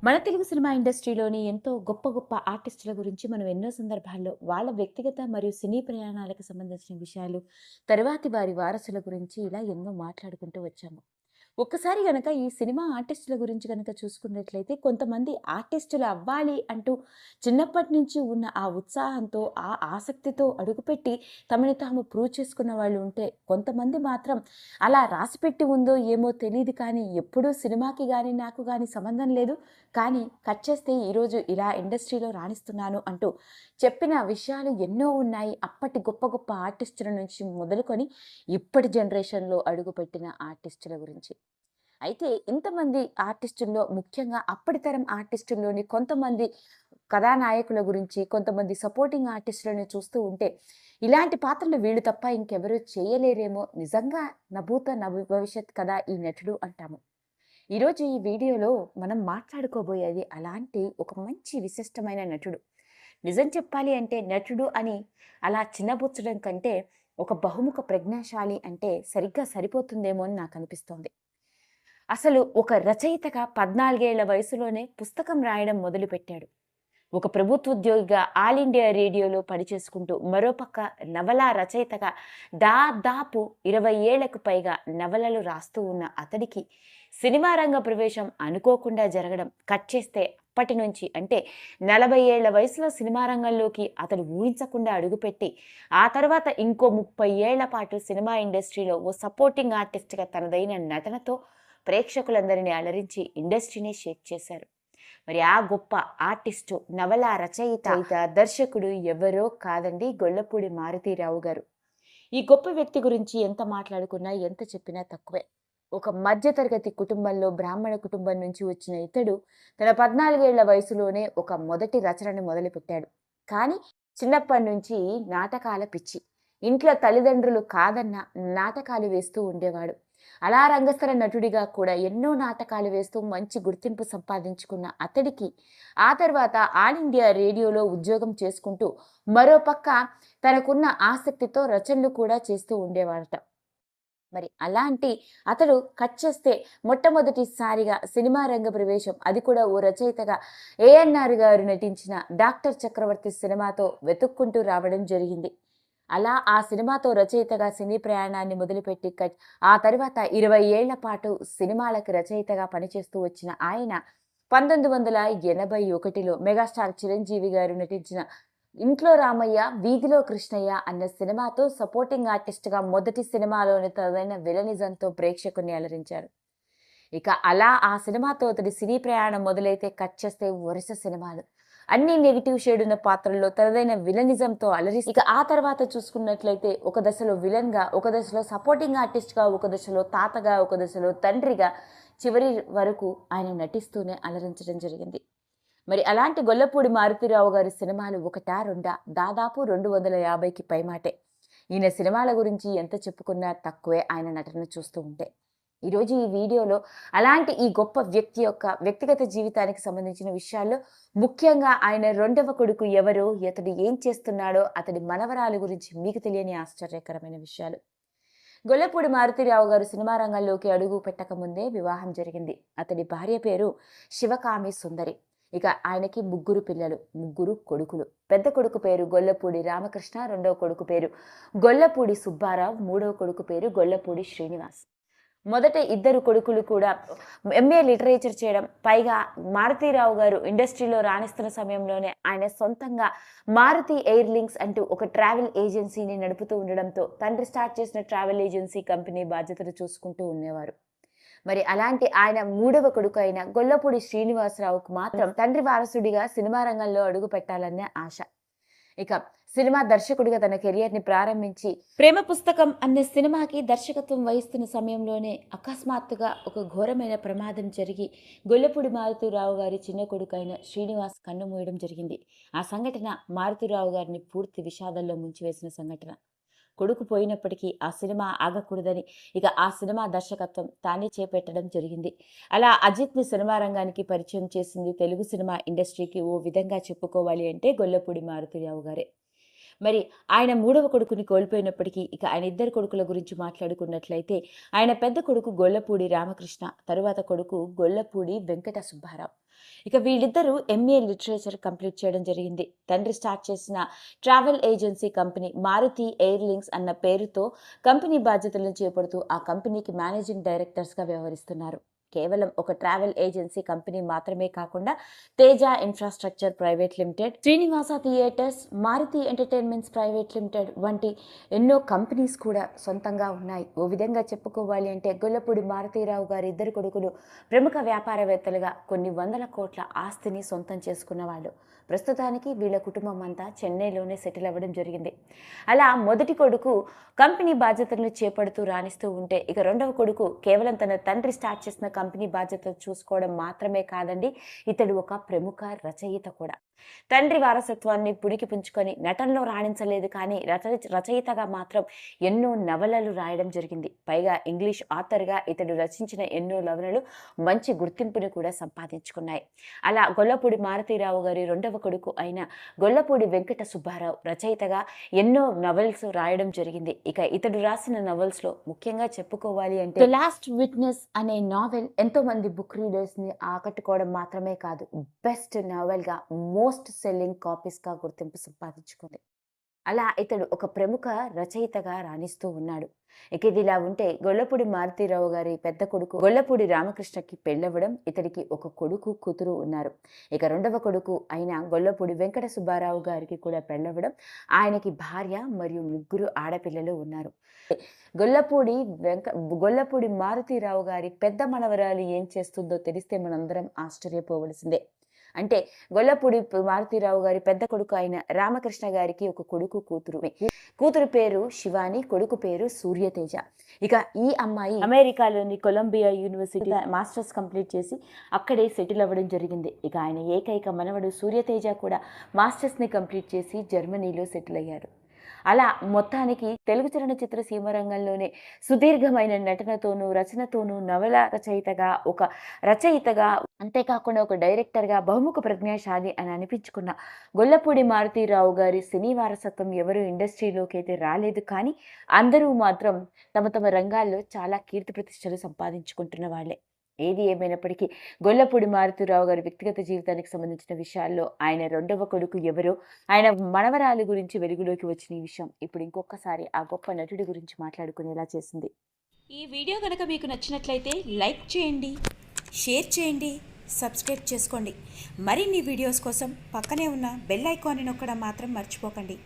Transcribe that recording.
మన తెలుగు సినిమా ఇండస్ట్రీలోని ఎంతో గొప్ప గొప్ప ఆర్టిస్టుల గురించి మనం ఎన్నో సందర్భాల్లో వాళ్ళ వ్యక్తిగత మరియు సినీ ప్రయాణాలకు సంబంధించిన విషయాలు, తరువాతి వారి వారసుల గురించి ఇలా ఎన్నో మాట్లాడుకుంటూ వచ్చాము. ఒక్కసారి గనక ఈ సినిమా ఆర్టిస్టుల గురించి గనక చూసుకున్నట్లయితే కొంతమంది ఆర్టిస్టులు అవ్వాలి అంటూ చిన్నప్పటి నుంచి ఉన్న ఆ ఉత్సాహంతో, ఆ ఆసక్తితో అడుగుపెట్టి తమని తాము ప్రూవ్ చేసుకున్న వాళ్ళు ఉంటే, కొంతమంది మాత్రం అలా రాసిపెట్టి ఉందో ఏమో తెలీదు కానీ ఎప్పుడూ సినిమాకి గాని, నాకు గాని సంబంధం లేదు. కానీ కట్ చేస్తే ఈరోజు ఇలా ఇండస్ట్రీలో రాణిస్తున్నాను అంటూ చెప్పిన విషయాలు ఎన్నో ఉన్నాయి. అప్పటి గొప్ప గొప్ప ఆర్టిస్టుల నుంచి మొదలుకొని ఇప్పటి జనరేషన్‌లో అడుగుపెట్టిన ఆర్టిస్టుల గురించి. అయితే ఇంతమంది ఆర్టిస్టుల్లో ముఖ్యంగా అప్పటి తరం ఆర్టిస్టుల్లోని కొంతమంది కథానాయకుల గురించి, కొంతమంది సపోర్టింగ్ ఆర్టిస్టులను చూస్తూ ఉంటే, ఇలాంటి పాత్రలు వీళ్ళు తప్ప ఇంకెవరు చేయలేరేమో! నిజంగా నభూత భవిష్యత్ కదా ఈ నటుడు అంటాము. ఈరోజు ఈ వీడియోలో మనం మాట్లాడుకోబోయేది అలాంటి ఒక మంచి విశిష్టమైన నటుడు. నిజం చెప్పాలి అంటే నటుడు అని అలా చిన్నబుచ్చడం కంటే, ఒక బహుముఖ ప్రజ్ఞాశాలి అంటే సరిగ్గా సరిపోతుందేమో అని నాకనిపిస్తోంది. అసలు ఒక రచయితగా 14 ఏళ్ల వయసులోనే పుస్తకం రాయడం మొదలుపెట్టాడు. ఒక ప్రభుత్వోద్యోగిగా ఆల్ ఇండియా రేడియోలో పనిచేసుకుంటూ, మరోపక్క నవలా రచయితగా దాదాపు 20 ఏళ్లకు పైగా నవలలు రాస్తూ ఉన్న అతడికి సినిమా రంగ ప్రవేశం అనుకోకుండా జరగడం, కట్ చేస్తే అప్పటి నుంచి అంటే 40 ఏళ్ల వయసులో సినిమా రంగంలోకి అతడు ఊహించకుండా అడుగుపెట్టి, ఆ తర్వాత ఇంకో 30 ఏళ్ల పాటు సినిమా ఇండస్ట్రీలో ఓ సపోర్టింగ్ ఆర్టిస్ట్‌గా తనదైన నటనతో ప్రేక్షకులందరినీ అలరించి ఇండస్ట్రీనే షేక్ చేశారు. మరి ఆ గొప్ప ఆర్టిస్టు, నవల రచయిత, దర్శకుడు ఎవరో కాదండి, గొల్లపూడి మారుతీరావు గారు. ఈ గొప్ప వ్యక్తి గురించి ఎంత మాట్లాడుకున్నా, ఎంత చెప్పినా తక్కువే. ఒక మధ్య తరగతి కుటుంబంలో, బ్రాహ్మణ కుటుంబం నుంచి వచ్చిన ఇతడు తన 14 ఏళ్ల వయసులోనే ఒక మొదటి రచనను మొదలుపెట్టాడు. కానీ చిన్నప్పటి నుంచి నాటకాల పిచ్చి. ఇంట్లో తల్లిదండ్రులు కాదన్నా నాటకాలు వేస్తూ ఉండేవాడు. అలా రంగస్థల నటుడిగా కూడా ఎన్నో నాటకాలు వేస్తూ మంచి గుర్తింపు సంపాదించుకున్న అతడికి ఆ తర్వాత ఆల్ ఇండియా రేడియోలో ఉద్యోగం చేసుకుంటూ మరోపక్క తనకున్న ఆసక్తితో రచనలు కూడా చేస్తూ ఉండేవాడట. మరి అలాంటి అతడు కట్ చేస్తే మొట్టమొదటిసారిగా సినిమా రంగ ప్రవేశం, అది కూడా ఓ రచయితగా ఏఎన్ఆర్ గారు నటించిన డాక్టర్ చక్రవర్తి సినిమాతో వెతుక్కుంటూ రావడం జరిగింది. అలా ఆ సినిమాతో రచయితగా సినీ ప్రయాణాన్ని మొదలుపెట్టి ఆ తర్వాత 20 ఏళ్ల పాటు సినిమాలకు రచయితగా పనిచేస్తూ వచ్చిన ఆయన 1981లో మెగాస్టార్ చిరంజీవి గారు నటించిన ఇంట్లో రామయ్య, వీధిలో కృష్ణయ్య అన్న సినిమాతో సపోర్టింగ్ ఆర్టిస్ట్‌గా మొదటి సినిమాలోని తనదైన విలనిజంతో ప్రేక్షకుల్ని అలరించారు. ఇక అలా ఆ సినిమాతో అతడి సినీ ప్రయాణం మొదలైతే కట్ చేస్తే వరుస సినిమాలు. అన్ని నెగెటివ్ షేడ్ ఉన్న పాత్రల్లో తనదైన విలనిజంతో అలరిస్తూ ఇక ఆ తర్వాత చూసుకున్నట్లయితే ఒక దశలో విలన్‌గా, ఒక దశలో సపోర్టింగ్ ఆర్టిస్ట్‌గా, ఒక దశలో తాతగా, ఒక దశలో తండ్రిగా చివరి వరకు ఆయన నటిస్తూనే అలరించడం జరిగింది. మరి అలాంటి గొల్లపూడి మారుతీరావు గారి సినిమాలు ఒకటా రెండా దాదాపు 250కి పైమాటే. ఈయన సినిమాల గురించి ఎంత చెప్పుకున్నా తక్కువే ఆయన నటన చూస్తూ ఉంటే. ఈరోజు ఈ వీడియోలో అలాంటి ఈ గొప్ప వ్యక్తి యొక్క వ్యక్తిగత జీవితానికి సంబంధించిన విషయాల్లో, ముఖ్యంగా ఆయన రెండవ కొడుకు ఎవరో, అతడు ఏం చేస్తున్నాడో, అతడి మనవరాలు గురించి మీకు తెలియని ఆశ్చర్యకరమైన విషయాలు. గొల్లపూడి మారుతీరావు గారు సినిమా రంగంలోకి అడుగు పెట్టకముందే వివాహం జరిగింది. అతడి భార్య పేరు శివకామి సుందరి. ఇక ఆయనకి ముగ్గురు పిల్లలు, ముగ్గురు కొడుకులు. పెద్ద కొడుకు పేరు గొల్లపూడి రామకృష్ణ, రెండవ కొడుకు పేరు గొల్లపూడి సుబ్బారావు, మూడవ కొడుకు పేరు గొల్లపూడి శ్రీనివాస్. మొదట ఇద్దరు కొడుకులు కూడా ఎంఏ లిటరేచర్ చేయడం, పైగా మారుతీరావు గారు ఇండస్ట్రీలో రాణిస్తున్న సమయంలోనే ఆయన సొంతంగా మారుతి ఎయిర్‌లింక్స్ అంటూ ఒక ట్రావెల్ ఏజెన్సీని నడుపుతూ ఉండడంతో తండ్రి స్టార్ట్ చేసిన ట్రావెల్ ఏజెన్సీ కంపెనీ బాధ్యతలు చూసుకుంటూ ఉండేవారు. మరి అలాంటి ఆయన మూడవ కొడుకు అయిన గొల్లపూడి శ్రీనివాసరావుకు మాత్రం తండ్రి వారసుడిగా సినిమా రంగంలో అడుగు పెట్టాలనే ఆశ. ఇక సినిమా దర్శకుడిగా తన కెరియర్‌ని ప్రారంభించి 'ప్రేమ పుస్తకం' అనే సినిమాకి దర్శకత్వం వహిస్తున్న సమయంలోనే అకస్మాత్తుగా ఒక ఘోరమైన ప్రమాదం జరిగి గొల్లపూడి మారుతీరావు గారి చిన్న కొడుకైన శ్రీనివాస్ కన్నుమూయడం జరిగింది. ఆ సంఘటన మారుతీరావు గారిని పూర్తి విషాదంలో ముంచివేసిన సంఘటన. కొడుకు పోయినప్పటికీ ఆ సినిమా ఆగకూడదని ఇక ఆ సినిమా దర్శకత్వం తానే చేపట్టడం జరిగింది. అలా అజిత్‌ని సినిమా రంగానికి పరిచయం చేసింది తెలుగు సినిమా ఇండస్ట్రీకి ఓ విధంగా చెప్పుకోవాలి అంటే గొల్లపూడి మారుతీరావు గారే. మరి ఆయన మూడవ కొడుకుని కోల్పోయినప్పటికీ ఇక ఆయన ఇద్దరు కొడుకుల గురించి మాట్లాడుకున్నట్లయితే ఆయన పెద్ద కొడుకు గొల్లపూడి రామకృష్ణ, తరువాత కొడుకు గొల్లపూడి వెంకట సుబ్బారావు. ఇక వీళ్ళిద్దరూ ఎంఏ లిటరేచర్ కంప్లీట్ చేయడం జరిగింది. తండ్రి స్టార్ట్ చేసిన ట్రావెల్ ఏజెన్సీ కంపెనీ మారుతి ఎయిర్లింక్స్ అన్న పేరుతో కంపెనీ బాధ్యతలను చేపడుతూ ఆ కంపెనీకి మేనేజింగ్ డైరెక్టర్స్గా వ్యవహరిస్తున్నారు. కేవలం ఒక ట్రావెల్ ఏజెన్సీ కంపెనీ మాత్రమే కాకుండా Teja infrastructure private limited, Srinivasa theatres, Maruti entertainments private limited వంటి ఎన్నో కంపెనీస్ కూడా సొంతంగా ఉన్నాయి. ఓ విధంగా చెప్పుకోవాలి అంటే గొల్లపూడి మారుతీరావు గారి ఇద్దరు కొడుకులు ప్రముఖ వ్యాపారవేత్తలుగా కొన్ని వందల కోట్ల ఆస్తిని సొంతం చేసుకున్న వాళ్ళు. ప్రస్తుతానికి వీళ్ళ కుటుంబం అంతా చెన్నైలోనే సెటిల్ అవ్వడం జరిగింది. అలా మొదటి కొడుకు కంపెనీ బాధ్యతలను చేపడుతూ రాణిస్తూ ఉంటే, ఇక రెండవ కొడుకు కేవలం తన తండ్రి స్టార్ట్ చేసిన కంపెనీ బాధ్యతలు చూసుకోవడం మాత్రమే కాదండి, ఇతడు ఒక ప్రముఖ రచయిత కూడా. తండ్రి వారసత్వాన్ని పుణికి పుంజుకొని నటనలో రాణించలేదు, కానీ రచయితగా మాత్రం ఎన్నో నవలలు రాయడం జరిగింది. పైగా ఇంగ్లీష్ ఆథర్గా ఇతడు రచించిన ఎన్నో నవలలు మంచి గుర్తింపుని కూడా సంపాదించుకున్నాయి. అలా గొల్లపూడి మారుతీరావు గారి రెండవ కొడుకు అయిన గొల్లపూడి వెంకట సుబ్బారావు రచయితగా ఎన్నో నవల్స్ రాయడం జరిగింది. ఇక ఇతడు రాసిన నవల్స్ లో ముఖ్యంగా చెప్పుకోవాలి అంటే ది లాస్ట్ విట్నెస్ అనే నావెల్ ఎంతో మంది బుక్ రీడర్స్ ని ఆకట్టుకోవడం మాత్రమే కాదు, బెస్ట్ నావెల్ గా మోస్ట్ సెల్లింగ్ కాపీస్ గా గుర్తింపు సంపాదించుకుంది. అలా ఇతడు ఒక ప్రముఖ రచయితగా రాణిస్తూ ఉన్నాడు. ఇక ఇదిలా ఉంటే గొల్లపూడి మారుతీరావు గారి పెద్ద కొడుకు గొల్లపూడి రామకృష్ణకి పెళ్ళవ్వడం, ఇతడికి ఒక కొడుకు కూతురు ఉన్నారు. ఇక రెండవ కొడుకు అయిన గొల్లపూడి వెంకట సుబ్బారావు గారికి కూడా పెళ్ళవ్వడం, ఆయనకి భార్య మరియు ముగ్గురు ఆడపిల్లలు ఉన్నారు. గొల్లపూడి గొల్లపూడి మారుతీరావు గారి పెద్ద మనవరాలు ఏం చేస్తుందో తెలిస్తే మనందరం ఆశ్చర్యపోవలసిందే. అంటే గొల్లపూడి మారుతీరావు గారి పెద్ద కొడుకు అయిన రామకృష్ణ గారికి ఒక కొడుకు కూతురు. కూతురు పేరు శివాని, కొడుకు పేరు సూర్యతేజ. ఇక ఈ అమ్మాయి అమెరికాలోని కొలంబియా యూనివర్సిటీ మాస్టర్స్ కంప్లీట్ చేసి అక్కడే సెటిల్ అవ్వడం జరిగింది. ఇక ఆయన ఏకైక మనవడు సూర్యతేజ కూడా మాస్టర్స్ని కంప్లీట్ చేసి జర్మనీలో సెటిల్ అయ్యారు. అలా మొత్తానికి తెలుగు చలనచిత్ర సీమరంగంలోనే సుదీర్ఘమైన నటనతోనూ రచనతోనూ నవల రచయితగా అంతేకాకుండా ఒక డైరెక్టర్గా బహుముఖ ప్రజ్ఞాశాలి అని అనిపించుకున్న గొల్లపూడి మారుతీరావు గారి సినీ వారసత్వం ఎవరు ఇండస్ట్రీలోకి అయితే రాలేదు, కానీ అందరూ మాత్రం తమ తమ రంగాల్లో చాలా కీర్తి ప్రతిష్టలు సంపాదించుకుంటున్న వాళ్ళే. ఏది ఏమైనప్పటికీ గొల్లపూడి మారుతీరావు గారి వ్యక్తిగత జీవితానికి సంబంధించిన విషయాల్లో ఆయన రెండవ కొడుకు ఎవరో, ఆయన మనవరాలు గురించి వెలుగులోకి వచ్చిన ఈ విషయం ఇప్పుడు ఇంకొకసారి ఆ గొప్ప నటుడి గురించి మాట్లాడుకునేలా చేసింది. ఈ వీడియో కనుక మీకు నచ్చినట్లయితే లైక్ చేయండి, షేర్ చేయండి, సబ్స్క్రైబ్ చేసుకోండి. మరిన్ని వీడియోస్ కోసం పక్కనే ఉన్న బెల్ ఐకాన్ని నొక్కడం మాత్రం మర్చిపోకండి.